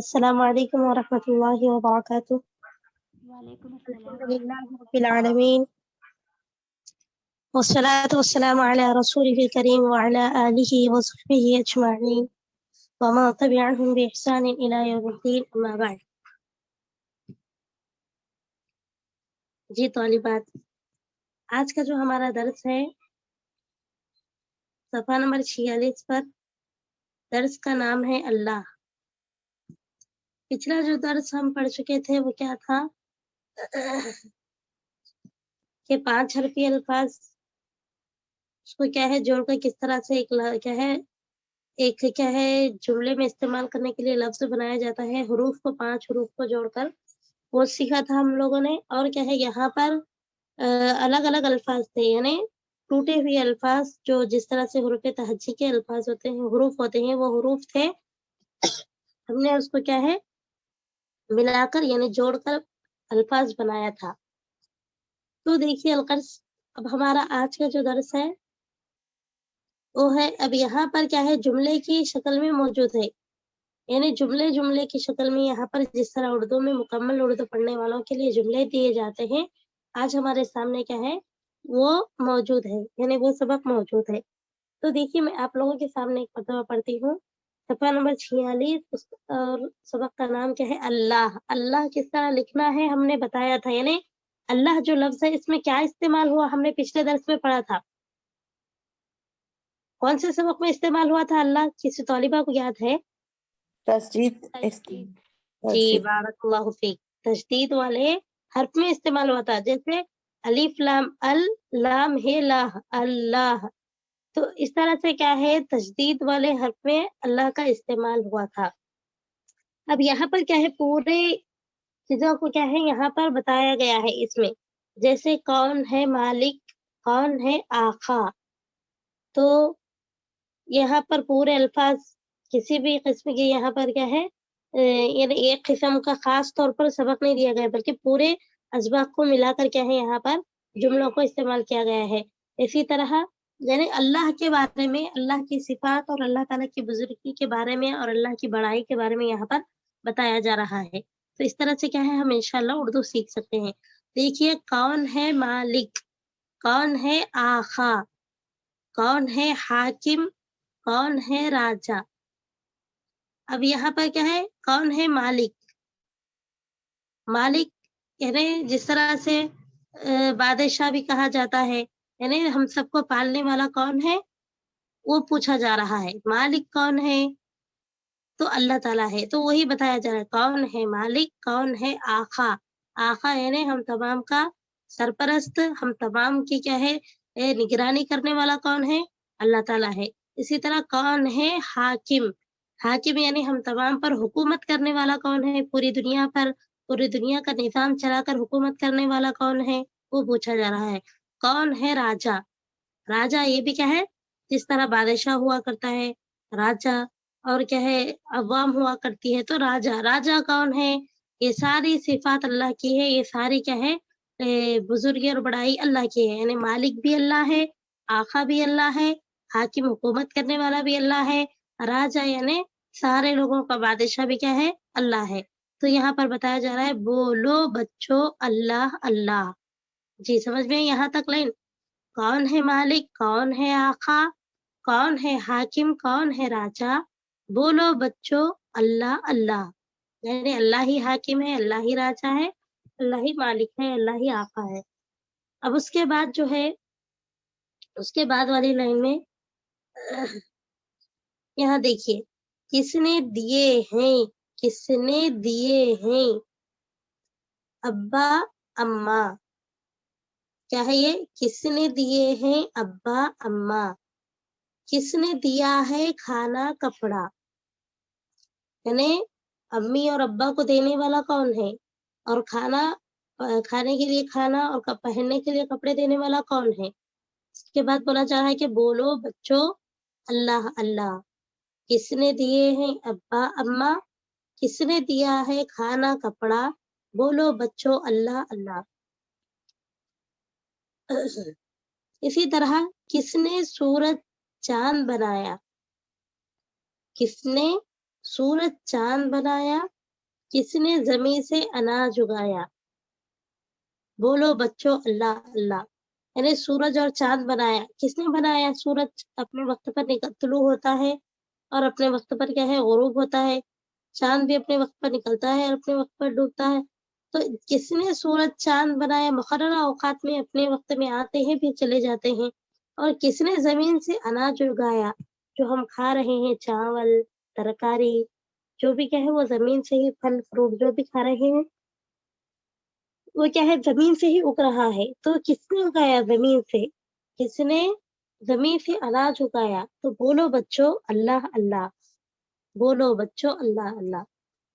السلام علیکم ورحمۃ اللہ وبرکاتہ۔ وعلیکم السلام الحمدللہ رب العالمین والصلاة والسلام علی رسولہ الکریم وعلی آلہ وصحبہ اجمعین ومن تبعهم بإحسان إلى یوم الدین، اما بعد۔ جی طالبات، آج کا جو ہمارا درس ہے صفحہ نمبر 46 پر، درس کا نام ہے اللہ۔ پچھلا جو درس ہم پڑھ چکے تھے وہ کیا تھا کہ 5 حرفی الفاظ اس کو کیا ہے جوڑ کر کس طرح سے ایک جملے میں استعمال کرنے کے لیے لفظ بنایا جاتا ہے، حروف کو 5 حروف کو جوڑ کر، وہ سیکھا تھا ہم لوگوں نے۔ اور کیا ہے یہاں پر الگ الگ الفاظ تھے، یعنی ٹوٹے ہوئے الفاظ، جو جس طرح سے حروف تہجی کے الفاظ ہوتے ہیں، حروف ہوتے ہیں، وہ حروف تھے۔ ہم نے اس کو کیا ہے ملا کر یعنی جوڑ کر الفاظ بنایا تھا۔ تو دیکھیے القرض، اب ہمارا آج کا جو درس ہے وہ ہے، اب یہاں پر کیا ہے جملے کی شکل میں موجود ہے، یعنی جملے کی شکل میں یہاں پر جس طرح اردو میں مکمل اردو پڑھنے والوں کے لیے جملے دیے جاتے ہیں، آج ہمارے سامنے کیا ہے وہ موجود ہے، یعنی وہ سبق موجود ہے۔ تو دیکھیے میں آپ لوگوں کے سامنے ایک مرتبہ پڑھتی ہوں، صفحہ نمبر 46، اور سبق کا نام کیا ہے اللہ۔ اللہ کس طرح لکھنا ہے ہم نے بتایا تھا، یعنی اللہ جو لفظ ہے اس میں کیا استعمال ہوا ہم نے پچھلے درس میں پڑھا تھا، کون سے سبق میں استعمال ہوا تھا اللہ؟ کسی طالبہ کو یاد ہے؟ تشدید جی بارک اللہ فیک، تشدید والے حرف میں استعمال ہوا تھا، جیسے الف لام لام ہے لاہ اللہ، تو اس طرح سے کیا ہے تشدید والے حرف میں اللہ کا استعمال ہوا تھا۔ اب یہاں پر کیا ہے پورے چیزوں کو کیا ہے یہاں پر بتایا گیا ہے اس میں، جیسے کون ہے مالک، کون ہے آقا، تو یہاں پر پورے الفاظ کسی بھی قسم کے یہاں پر کیا ہے یعنی ایک قسم کا خاص طور پر سبق نہیں دیا گیا، بلکہ پورے اسباق کو ملا کر کیا ہے یہاں پر جملوں کو استعمال کیا گیا ہے۔ اسی طرح یعنی اللہ کے بارے میں، اللہ کی صفات اور اللہ تعالیٰ کی بزرگی کے بارے میں اور اللہ کی بڑائی کے بارے میں یہاں پر بتایا جا رہا ہے۔ تو اس طرح سے کیا ہے ہم انشاءاللہ اردو سیکھ سکتے ہیں۔ دیکھیے کون ہے مالک، کون ہے آقا، کون ہے حاکم، کون ہے راجا۔ اب یہاں پر کیا ہے کون ہے مالک، مالک یعنی جس طرح سے بادشاہ بھی کہا جاتا ہے، یعنی ہم سب کو پالنے والا کون ہے وہ پوچھا جا رہا ہے۔ مالک کون ہے تو اللہ تعالیٰ ہے، تو وہی بتایا جا رہا ہے کون ہے مالک، کون ہے آقا۔ آقا یعنی ہم تمام کا سرپرست، ہم تمام کی کیا ہے نگرانی کرنے والا کون ہے؟ اللہ تعالیٰ ہے۔ اسی طرح کون ہے حاکم، حاکم یعنی ہم تمام پر حکومت کرنے والا کون ہے؟ پوری دنیا پر، پوری دنیا کا نظام چلا کر حکومت کرنے والا کون ہے وہ پوچھا جا رہا ہے۔ کون ہے راجا، راجا یہ بھی کیا ہے جس طرح بادشاہ ہوا کرتا ہے راجا، اور کیا ہے عوام ہوا کرتی ہے تو راجا، راجا کون ہے؟ یہ ساری صفات اللہ کی ہے، یہ ساری کیا ہے بزرگی اور بڑائی اللہ کی ہے، یعنی مالک بھی اللہ ہے، آقا بھی اللہ ہے، حاکم حکومت کرنے والا بھی اللہ ہے، راجا یعنی سارے لوگوں کا بادشاہ بھی کیا ہے اللہ ہے۔ تو یہاں پر بتایا جا رہا ہے بولو بچوں اللہ اللہ۔ جی سمجھ میں یہاں تک لائن؟ کون ہے مالک، کون ہے آقا، کون ہے حاکم، کون ہے راجا، بولو بچوں اللہ اللہ، یعنی اللہ ہی حاکم ہے، اللہ ہی راجا ہے، اللہ ہی مالک ہے، اللہ ہی آقا ہے۔ اب اس کے بعد جو ہے اس کے بعد والی لائن میں یہاں دیکھیے کس نے دیے ہیں، کس نے دیے ہیں، ابا اماں، کیا ہے یہ کس نے دیے ہیں ابا اماں، کس نے دیا ہے کھانا کپڑا، یعنی امی اور ابا کو دینے والا کون ہے، اور کھانے کے لیے کھانا اور پہننے کے لیے کپڑے دینے والا کون ہے۔ اس کے بعد بولا جا رہا ہے کہ بولو بچوں اللہ اللہ، کس نے دیے ہیں ابا اماں، کس نے دیا ہے کھانا کپڑا، بولو بچوں اللہ اللہ۔ اسی طرح کس نے سورج چاند بنایا، کس نے सूरज चांद बनाया, किसने जमीन से अनाज उगाया। बोलो बच्चों अल्लाह अल्लाह। यानी सूरज और चांद बनाया, किसने बनाया? सूरज अपने वक्त पर तुलू होता है और अपने वक्त पर क्या है, गुरूब होता है। चांद भी अपने वक्त पर निकलता है और अपने वक्त पर डूबता है। तो किसने सूरज चांद बनाया? मुकर्ररा औकात में अपने वक्त में आते हैं फिर चले जाते हैं। और किसने जमीन से अनाज उगाया, जो हम खा रहे हैं, चावल, तरकारी, जो भी क्या है वो जमीन से ही, फल फ्रूट जो भी खा रहे हैं वो क्या है, जमीन से ही उग रहा है। तो किसने उगाया जमीन से? किसने जमीन से अनाज उगाया? तो बोलो बच्चों अल्लाह अल्लाह। बोलो बच्चों अल्लाह अल्लाह।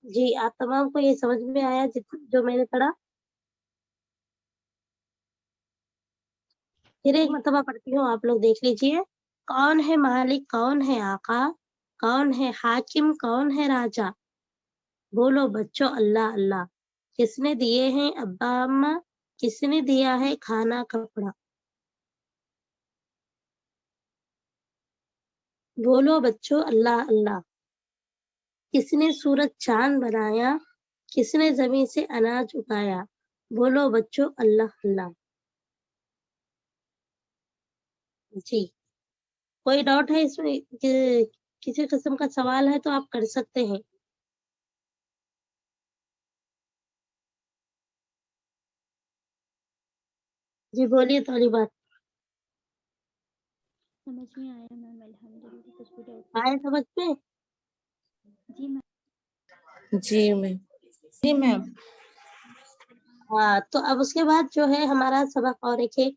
जी, आप तमाम को ये समझ में आया जो मैंने पढ़ा? फिर एक जी मरतबा पढ़ती हूँ, आप लोग देख लीजिए। कौन है मालिक, कौन है आका, कौन है हाकिम, कौन है राजा। बोलो बच्चों अल्लाह अल्लाह। किसने दिए हैं अब्बा अम्मा, किसने दिया है खाना कपड़ा। बोलो बच्चों अल्लाह अल्लाह। किसने सूरज चांद बनाया, किसने जमीन से अनाज उगाया। बोलो बच्चों अल्लाह अल्लाह। जी, कोई डाउट है इसमें किसी किस्म का सवाल है तो आप कर सकते हैं। जी बोलिए थोड़ी बात। समझ में आया मैम, अल्हम्दुलिल्लाह कुछ भी डाउट आए समझ में? जी मैम। जी मैम। जी मैम। हाँ, तो अब उसके बाद जो है हमारा सबक और एक है,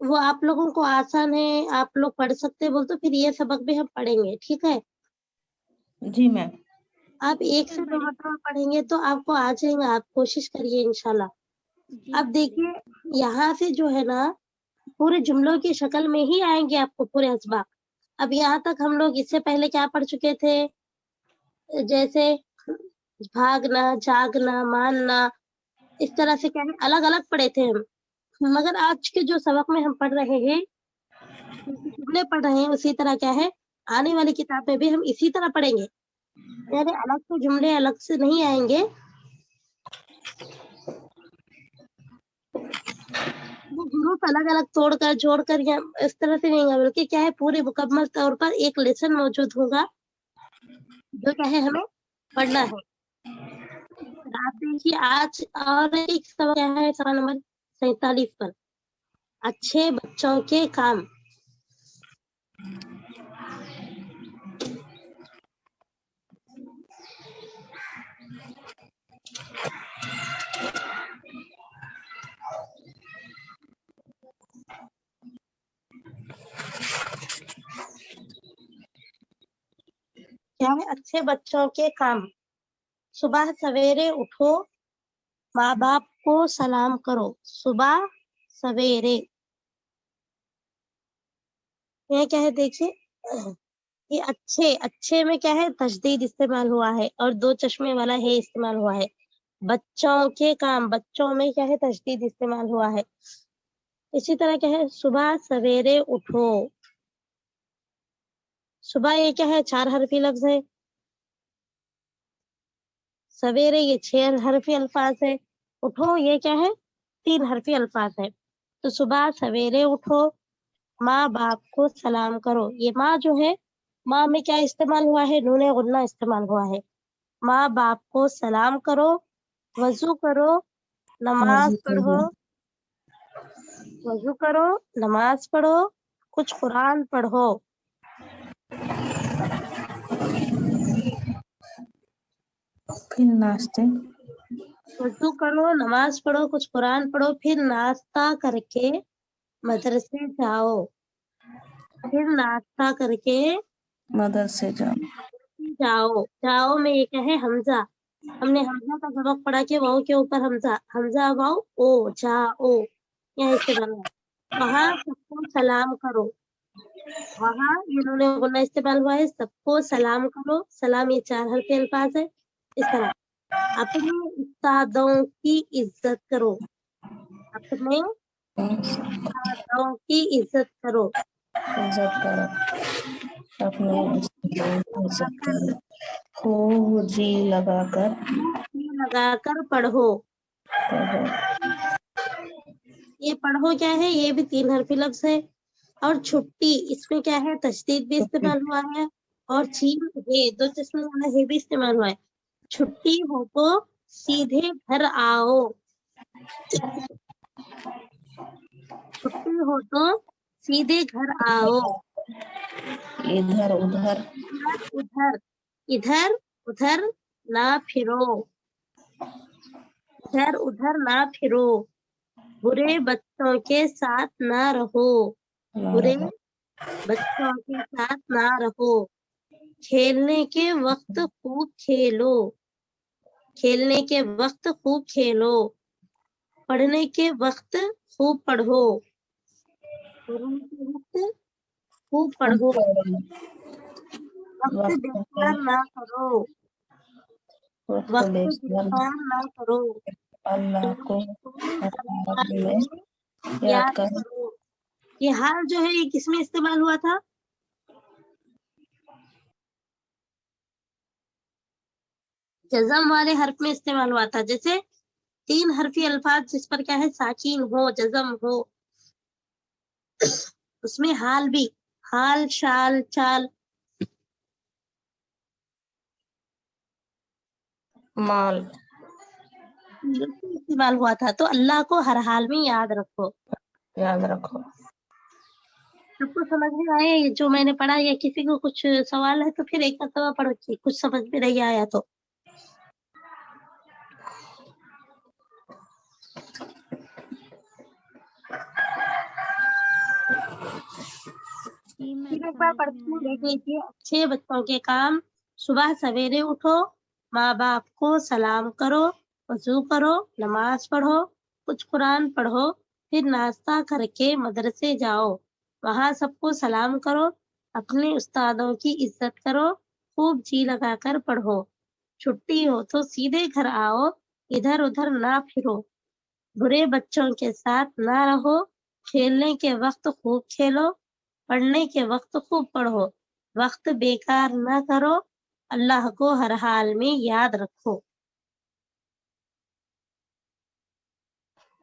वो आप लोगों को आसान है, आप लोग पढ़ सकते हैं बोल तो फिर ये सबक भी हम पढ़ेंगे, ठीक है? जी मैम। आप एक से दो मरतबा पढ़ेंगे तो आपको आ जाएगा, आप कोशिश करिए इंशाल्लाह। जी अब मैम देखिए, पढ़ेंगे। यहाँ से जो है ना पूरे जुमलों की शक्ल में ही आएंगे आपको पूरे असबाब। अब यहाँ तक हम लोग इससे पहले क्या पढ़ चुके थे, जैसे भागना, जागना, मानना, इस तरह से क्या है अलग अलग पढ़े थे हम। मगर आज के जो सबक में हम पढ़ रहे हैं, जुमले पढ़ रहे हैं, उसी तरह क्या है आने वाली किताब में भी हम इसी तरह पढ़ेंगे। यानी अलग से जुमले अलग से नहीं आएंगे, वो ग्रुप अलग अलग तोड़कर जोड़कर या इस तरह से नहीं होगा, बल्कि क्या है पूरे मुकम्मल तौर पर एक लेसन मौजूद होगा जो क्या है हमें पढ़ना है। आप देखिए आज और एक सवाल क्या है, सवाल नंबर 47 पर, अच्छे बच्चों के काम। क्या है अच्छे बच्चों के काम? सुबह सवेरे उठो, माँ बाप को सलाम करो। सुबह सवेरे, ये क्या है देखिए, ये अच्छे, अच्छे में क्या है तशदीद इस्तेमाल हुआ है और दो चश्मे वाला है इस्तेमाल हुआ है। बच्चों के काम, बच्चों में क्या है तशदीद इस्तेमाल हुआ है। इसी तरह क्या है सुबह सवेरे उठो। सुबह ये क्या है 4 हरफी लफ्ज है, सवेरे ये 6 हरफी अल्फाज है, उठो ये क्या है 3 हरफी अल्फाज है। तो सुबह सवेरे उठो, माँ बाप को सलाम करो। ये माँ जो है, माँ में क्या इस्तेमाल हुआ है, नूने गुन्ना इस्तेमाल हुआ है। माँ बाप को सलाम करो, वजू करो, नमाज पढ़ो, वजू करो, नमाज पढ़ो, कुछ कुरान पढ़ो। फिर नाश्ते। वजू करो, नमाज पढ़ो, कुछ कुरान पढ़ो, फिर नाश्ता करके मदरसे जाओ। फिर नाश्ता करके मदरसे जाओ। जाओ, जाओ में ये क्या है हमजा। हमने हमजा का सबक पढ़ा कि वाओ के ऊपर हमजा, हमजा वाओ ओ जाओ, यहाँ इस्तेमाल है। वहां सबको सलाम करो, वहां ये उन्होंने गुना इस्तेमाल हुआ है, सबको सलाम करो। सलाम ये 4 हरफे अल्फाज है। इस तरह अपने उस्तादों की इज्जत करो, अपने उस्तादों की इज्जत करो। इज्जत करो अपने हो सकता है खूब जी लगा कर लगा कर पढ़ो। पढ़ो। ये पढ़ो क्या है, ये भी 3 हरफी लफ्ज है। और छुट्टी, इसमें क्या है, तशदीद भी इस्तेमाल हुआ है और छीन है, दो चश्मे वाला है भी इस्तेमाल हुआ है। छुट्टी हो तो सीधे घर आओ। छुट्टी हो तो सीधे घर आओ। इधर उधर उधर, इधर उधर ना फिरो। इधर उधर ना फिरो। बुरे बच्चों के साथ ना रहो। ना बुरे रहो। बच्चों के साथ ना रहो। खेलने के वक्त खूब खेलो। खेलने के वक्त खूब खेलो। पढ़ने के वक्त खूब पढ़ो। पढ़ने के वक्त खूब पढ़ो। वक्त वक्त बेकार ना करो। वक्त बेकार बेकार ना करो। अल्लाह को हाल में में याद याद कर। करो। ये हाल जो है, ये किसमें इस्तेमाल हुआ था? जज़म वाले हर्फ में इस्तेमाल हुआ था। जैसे 3 हरफी अल्फाज जिस पर क्या है, साकीन हो, जज़म हो, उसमें हाल भी, हाल, शाल, चाल, माल इस्तेमाल हुआ था। तो अल्लाह को हर हाल में याद रखो। याद रखो। सबको समझ में आया ये जो मैंने पढ़ा, या किसी को कुछ सवाल है तो फिर एक मरतबा पढ़ो, कि कुछ समझ में नहीं आया तो। जी मैम फिर एक बार समझ पढ़ में के आया देख मैम। लीजिए। अच्छे बच्चों के काम, सुबह सवेरे उठो, माँ बाप को सलाम करो, वजू करो, नमाज पढ़ो, कुछ कुरान पढ़ो, फिर नाश्ता करके मदरसे जाओ, वहाँ सबको सलाम करो, अपने उस्तादों की इज्जत करो, खूब जी लगाकर पढ़ो। छुट्टी हो तो सीधे घर आओ, इधर उधर ना फिरो, बुरे बच्चों के साथ ना रहो, खेलने के वक्त खूब खेलो, पढ़ने के वक्त खूब पढ़ो, वक्त बेकार न करो, अल्लाह को हर हाल में याद रखो।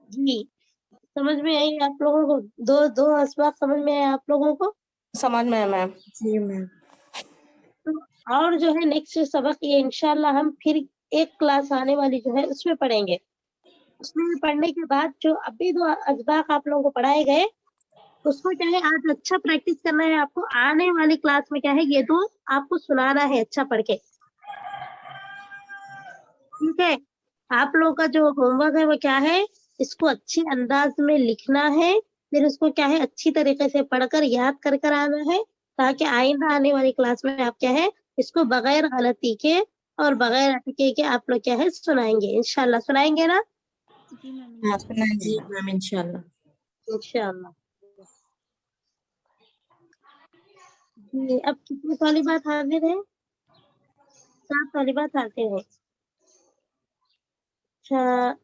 जी, समझ में आई आप लोगों को? दो दो असबाब समझ में आए आप लोगों को? समझ में है मैम। जी मैम। तो और जो है नेक्स्ट सबक ये इंशाल्लाह हम फिर एक क्लास आने वाली जो है उसमें पढ़ेंगे। उसमें पढ़ने के बाद जो अभी दो असबाक आप लोगों को पढ़ाए गए, उसको क्या है, आज अच्छा प्रैक्टिस करना है आपको। आने वाली क्लास में क्या है, ये दो आपको सुनाना है अच्छा पढ़ के। ठीक है, आप लोगों का जो होमवर्क है वो क्या है, इसको अच्छे अंदाज में लिखना है, फिर उसको क्या है, अच्छी तरीके से पढ़कर याद कर कर आना है, ताकि आइंदा आने वाली क्लास में आप क्या है, इसको बगैर गलती के और बगैर अटके के आप लोग क्या है सुनाएंगे। इंशाल्लाह सुनाएंगे ना? जी मैम हाँ इंशाल्लाह। सुनाइए। जी मैम इंशाल्लाह। इंशाल्लाह। जी, अब कितनी तालिबात हाजिर है? 7 तालिबात हाजिर है। अच्छा,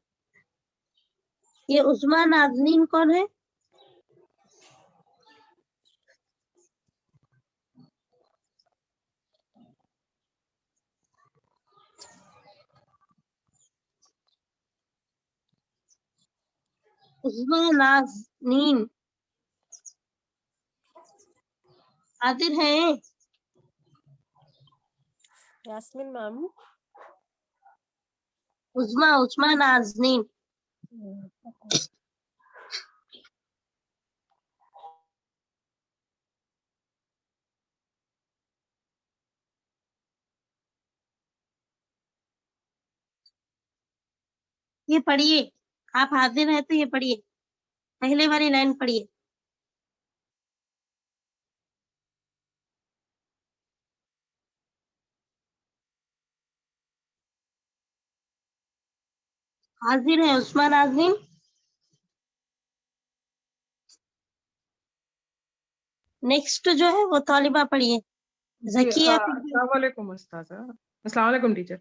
ये उस्मा नाज़नीन कौन है? उस्मा नाज़नीन हाजिर हैं? यास्मीन मैम। उस्मा नाज़नीन। ये पढ़िए, आप हाजिर हैं तो ये पढ़िए, पहले वाली लाइन पढ़िए। हाजिर है उस्मा नाज़नीन? नेक्स्ट जो है वो तालिबा पढ़िए, जी ज़किया। अस्सलाम वालेकुम उस्ताज़ा। अस्सलाम वालेकुम टीचर।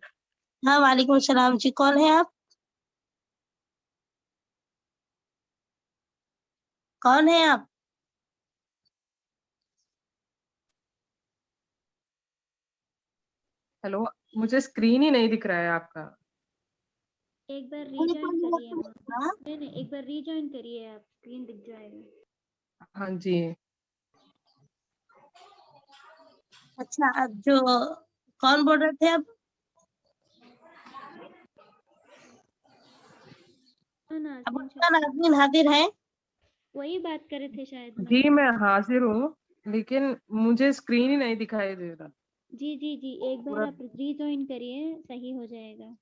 हाँ, वालेकुम सलाम जी। कौन है आप? कौन है आप? हेलो, मुझे स्क्रीन ही नहीं दिख रहा है आपका। एक बार रीजॉइन करिए मैम। नहीं, एक बार रीजॉइन करिए, आप स्क्रीन दिख जाएगा। हाँ जी। अच्छा, अब जो कौन बोल रहे थे अब? अब उसका नाज़मीन हाजिर है? वही बात कर रहे थे शायद मैम। जी मैं हाजिर हूँ, लेकिन मुझे स्क्रीन ही नहीं दिखाई दे रहा। जी जी जी, एक बार आप रीजॉइन करिए, सही हो जाएगा।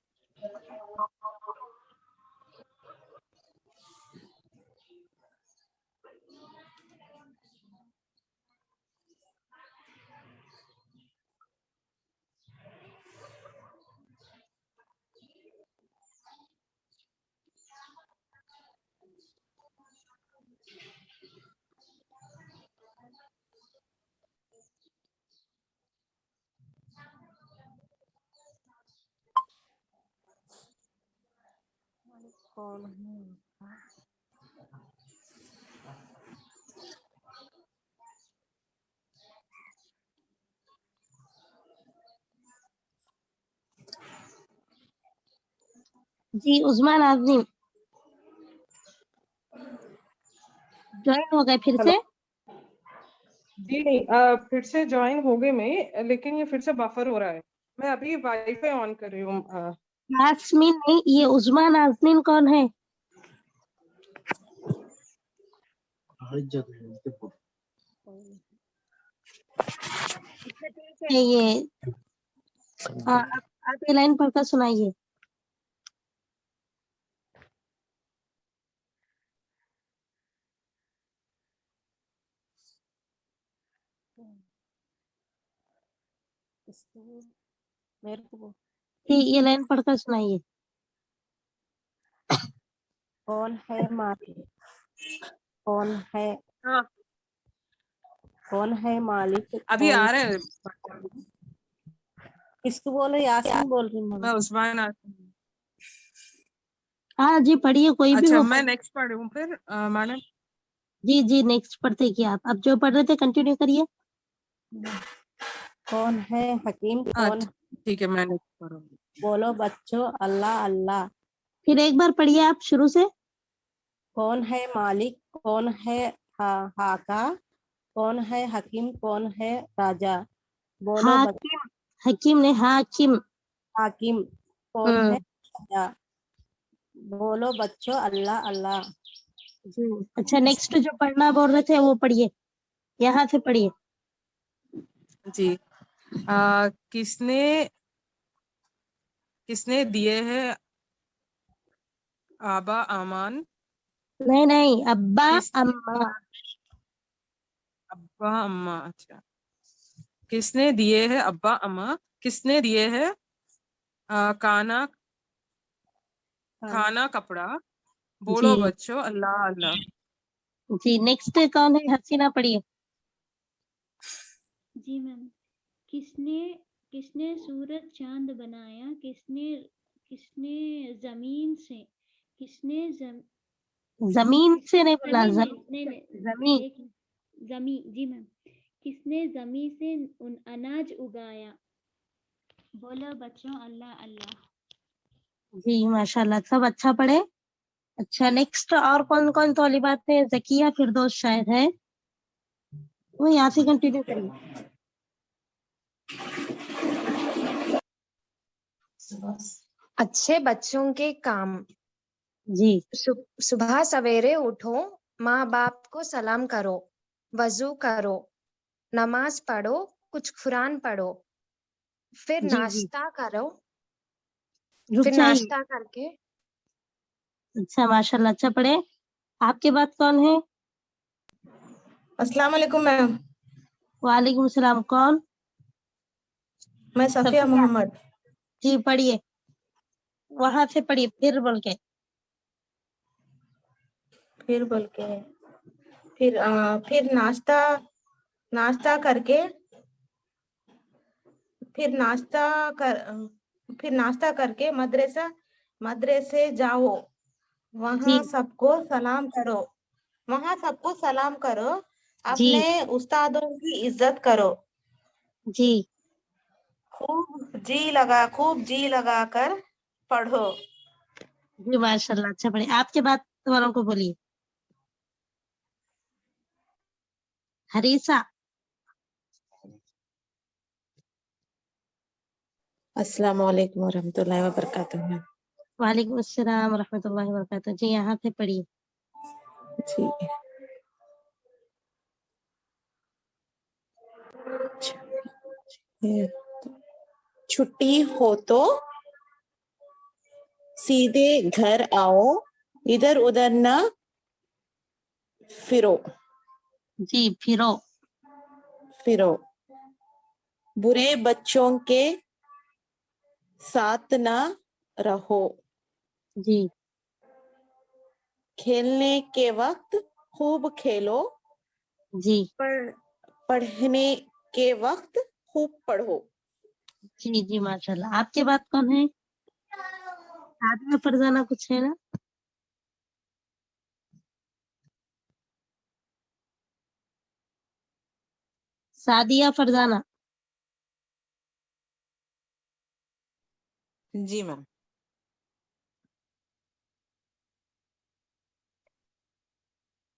जी उस्मा नाज़मीन ज्वाइन हो गए फिर से? जी नहीं, फिर से ज्वाइन हो गई मैं, लेकिन ये फिर से बफर हो रहा है। मैं अभी वाईफाई ऑन कर रही हूँ। नाज़मीन नहीं, ये उस्मा नाज़मीन कौन है? ये आप ये लाइन पढ़कर सुनाइए। मेरे को ये लाइन पढ़कर सुनाइए। कौन है मालिक, कौन है, हाँ, कौन है मालिक, अभी कौन आ रहे हैं। किसको बोले? यासीन बोल रही हूँ। मैं उस्मान हाँ जी, पढ़िए, कोई भी अच्छा, हो। मैं नेक्स्ट पढ़ रही हूँ फिर मैडम। जी जी, नेक्स्ट पढ़ते कि आप अब जो पढ़ रहे थे कंटिन्यू करिए। कौन है हकीम, कौन, ठीक है, मैं नेक्स्ट पढ़ रही हूँ। बोलो बच्चों, अल्लाह अल्लाह। फिर एक बार पढ़िए आप शुरू से। कौन है मालिक, कौन है हाका, कौन है हकीम, कौन है राजा, बोलो हाकिम, हकीम ने हाकिम। हाकिम, कौन है राजा, बोलो बच्चों, अल्लाह अल्लाह। जी अच्छा, नेक्स्ट जो पढ़ना बोल रहे थे वो पढ़िए, यहाँ से पढ़िए। जी, किसने किसने दिए हैं आबा अमान? नहीं नहीं, अब्बा किसने अम्मा। अब्बा अम्मा? अच्छा, किसने दिए हैं अब्बा अम्मा? किसने दिए हैं खाना खाना कपड़ा? बोलो जी बच्चों, अल्लाह अल्लाह। जी, नेक्स्ट कौन है? हसीना पढ़िए। जी मैम। किसने किसने सूरज चांद बनाया, किसने किसने जमीन से, किसने जमीन से नहीं बोला, नहीं नहीं नहीं नहीं, जमीन। एक जमी जी मैम। किसने जमी से अनाज उगाया, बोलो बच्चों, अल्लाह अल्लाह। जी माशाल्लाह, सब अच्छा पढ़े। अच्छा, नेक्स्ट और कौन कौन तौलिबात में? जकिया फिरदौस शायद है, वो यहाँ से कंटिन्यू करिए। अच्छे बच्चों के काम। जी सुबह सवेरे उठो, माँ बाप को सलाम करो, वजू करो, नमाज पढ़ो, कुछ कुरान पढ़ो, फिर जी जी, नाश्ता करो, रुक फिर जाइए। नाश्ता करके अच्छा माशाल्लाह, अच्छा पढ़े। आपके बाद कौन है? अस्सलाम वालेकुम मैम, वालेकुम सलाम। कौन? मैं सफिया मोहम्मद। जी पढ़िए, वहां से पढ़िए, फिर बोल के। फिर बोल के फिर नाश्ता नाश्ता करके फिर नाश्ता कर फिर नाश्ता करके मदरसे जाओ, जी वहाँ सबको सलाम करो, वहाँ सबको सलाम करो, जी अपने उस्तादों की इज्जत करो, जी खूब जी लगा कर पढ़ो। जी माशाल्लाह, अच्छा पढ़े। आपके बाद वालों को बोलिए। हरीसा। अस्सलाम वालेकुम वरहमतुल्लाहि वबरकातुहू। वालेकुम अस्सलाम रहमतुल्लाहि व बरकातहू। जी यहाँ से पढ़िए। जी। छुट्टी हो तो सीधे घर आओ, इधर उधर न फिरो। जी फिरो। फिरो। बुरे बच्चों के साथ न रहो। जी खेलने के वक्त खूब खेलो, जी पढ़ने के वक्त खूब पढ़ो। जी जी माशाल्लाह। आपके बाद कौन है? सादिया फरजाना कुछ है ना? सादिया फरजाना। जी मैम।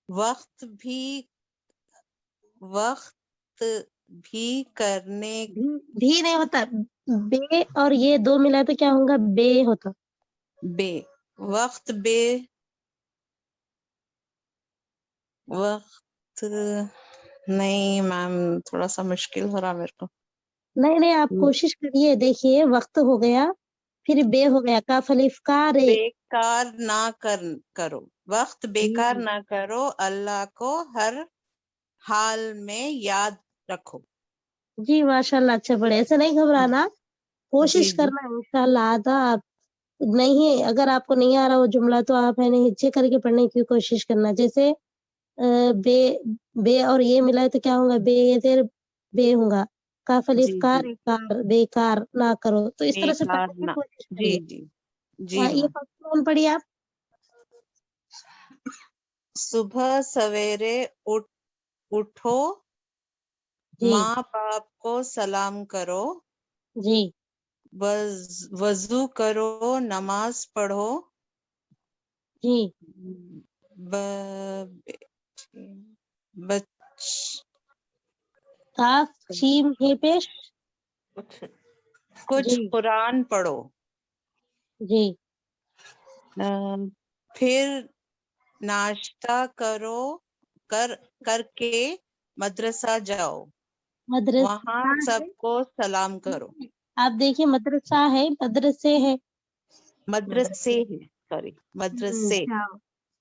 वक्त भी करने भी नहीं होता, बे और ये दो मिला तो क्या होगा? बे होता। वक्त नहीं मैम, थोड़ा सा मुश्किल हो रहा मेरे को। नहीं आप कोशिश करिए। देखिए वक्त हो गया, फिर बे हो गया, काफ अलिफ का रे। बेकार ना करो, वक्त बेकार ना करो, अल्लाह को हर हाल में याद रखो। जी माशाल्लाह, अच्छा पढ़े। ऐसे नहीं घबराना, कोशिश जी करना, इंशाल्लाह आता। आप नहीं, अगर आपको नहीं आ रहा वो जुमला तो आप है नहीं हिच्चे करके पढ़ने की कोशिश करना। जैसे बे बे और ये मिला है तो क्या होगा? बेदेर बे होगा। काफ अलिफ जी का जी रेकार, बेकार ना करो। तो इस तरह से बेकार पढ़ने की ना। कोशिश जी करिए। जी जी ये मैम। फर्स्ट कौन पढ़िए आप? सुबह सवेरे उठो, जी माँ बाप को सलाम करो, जी वजू करो, नमाज पढ़ो, जी बच काफ शीम हे पेश। कुछ जी कुरान पढ़ो, जी फिर नाश्ता करके मदरसा जाओ, मदरसा वहां है। सबको सलाम करो। आप देखिए मदरसा है, मदरसे है। मदरसे सॉरी, मदरसे जाओ।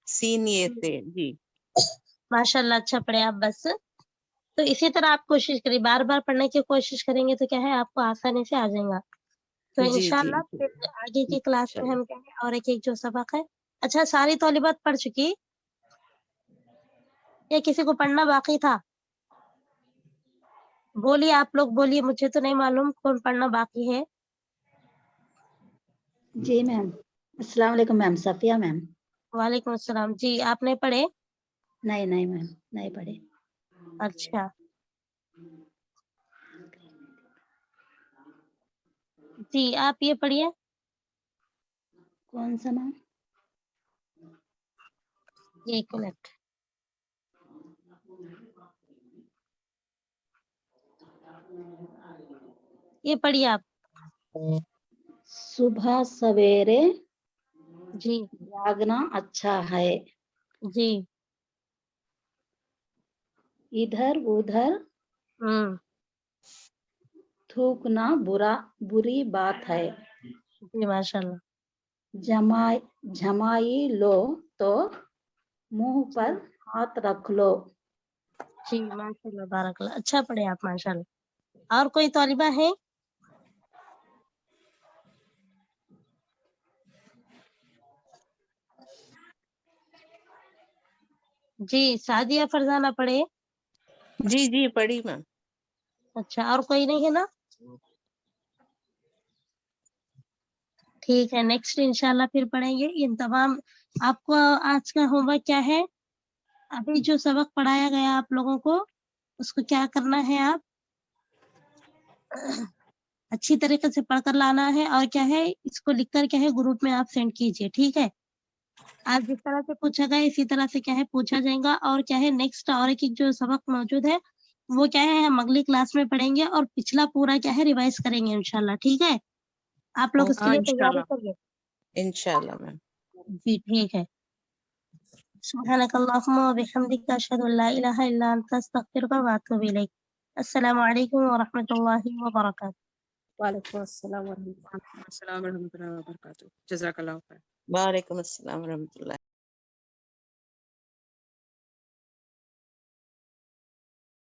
सीनिये से। जी माशाल्लाह, अच्छा पढ़े आप। बस तो इसी तरह आप कोशिश करिए, बार बार पढ़ने की कोशिश करेंगे तो क्या है, आपको आसानी से आ जाएगा। तो जी जी इंशाल्लाह जी। फिर आगे की क्लास में चलो। हम क्या है, और एक एक जो सबक है। अच्छा, सारी तौलिबात पढ़ चुकी या किसी को पढ़ना बाकी था? बोलिए, आप लोग बोलिए, मुझे तो नहीं मालूम कौन पढ़ना बाकी है। जी मैम। अस्सलाम वालेकुम मैम, सफिया मैम। वालेकुम अस्सलाम। जी आप नहीं पढ़े? नहीं नहीं मैम, नहीं पढ़े। अच्छा जी, आप ये पढ़िए। कौन सा मैम? एक मिनट। ये पढ़िए आप। सुबह सवेरे जी जागना अच्छा है, जी इधर उधर हम्म थूकना बुरी बात है। जी माशाल्लाह। जमाई लो तो मुंह पर हाथ रख लो। जी माशाल्लाह, बारकल्लाह, अच्छा पढ़े आप माशाल्लाह। और कोई तौलिबा है? जी सादिया फरजाना पढ़े। जी जी पढ़ी मैम। अच्छा, और कोई नहीं है ना? ठीक है, नेक्स्ट इंशाल्लाह फिर पढ़ेंगे इन तमाम। आपको आज का होमवर्क क्या है? अभी जो सबक पढ़ाया गया आप लोगों को, उसको क्या करना है? आप अच्छी तरीके से पढ़कर लाना है और क्या है इसको लिख कर क्या है ग्रुप में आप सेंड कीजिए, ठीक है। आज जिस तरह से पूछा गया इसी तरह से क्या है पूछा जाएगा और क्या है नेक्स्ट और एक जो सबक मौजूद है वो क्या है हम अगली क्लास में पढ़ेंगे और पिछला पूरा क्या है रिवाइज करेंगे इंशाल्लाह, ठीक है। आप लोग इसके हाँ लिए तैयारी इंशाल्लाह। करिए इंशाल्लाह मैम। जी, ठीक है। सुब्हानकल्लाहुम्मा व बिहम्दिका अशहदु अल्ला इलाहा इल्ला अंता अस्तगफिरुका व अतूबु इलैक। अस्सलामु अलैकुम व रहमतुल्लाहि व बरकातुहू। वालेकुम अस्सलाम वरहमतुल्लाह। अस्सलाम वालेकुम रहमतुल्लाहि व बरकातहू। जज़ाकल्लाह खैर। वालेकुम अस्सलाम रहमतुल्लाह।